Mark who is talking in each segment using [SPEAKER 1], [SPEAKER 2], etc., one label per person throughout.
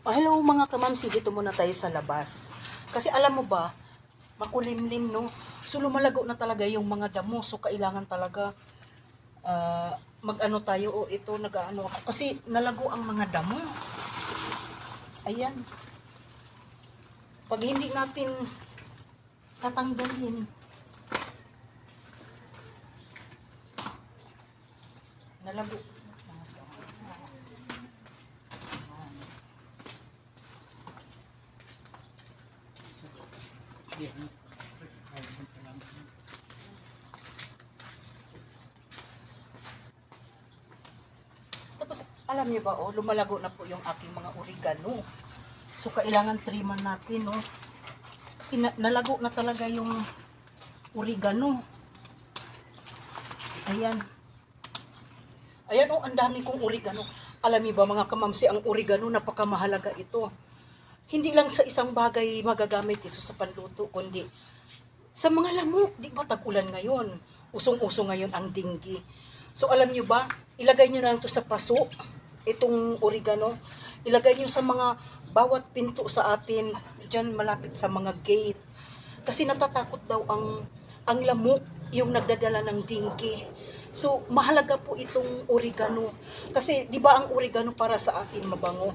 [SPEAKER 1] Hello mga kamamsi, dito muna tayo sa labas. Kasi alam mo ba, makulimlim no. So lumalago na talaga yung mga damo. So kailangan talaga mag-ano tayo o ito nag-ano ako. Kasi nalago ang mga damo. Ayan. Pag hindi natin tatanggalin, nalago. Tapos, alam niyo ba, lumalago na po yung aking mga oregano. So, kailangan triman natin, no? Kasi nalago na talaga yung oregano. Ayan. Ayan, ang dami kong oregano. Alam niyo ba, mga kamamsi, ang oregano, napakamahalaga ito. Hindi lang sa isang bagay magagamit ito sa panluto, kundi sa mga lamok. Di ba tag-ulan ngayon? Usong-uso ngayon ang dinggi. So alam nyo ba, ilagay nyo na ito sa paso, itong oregano. Ilagay nyo sa mga bawat pinto sa atin, dyan malapit sa mga gate. Kasi natatakot daw ang lamok, yung nagdadala ng dinggi. So mahalaga po itong oregano. Kasi di ba ang oregano para sa atin mabango?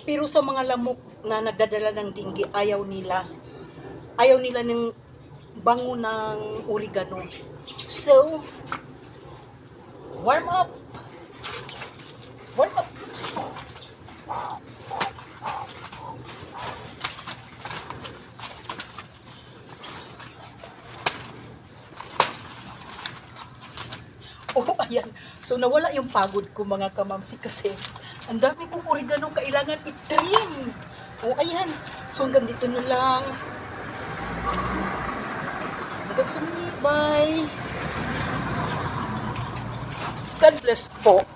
[SPEAKER 1] Pero sa mga lamok na nagdadala ng dinggi, ayaw nila. Ayaw nila ng bango ng oregano. So, warm up. Warm up. Oh, ayan. So, nawala yung pagod ko mga kamamsi kasi ang dami kong oregano kailangan i-trim. Oh, ayan. So, hanggang dito na lang. Hanggang sa muli. Bye. God bless po.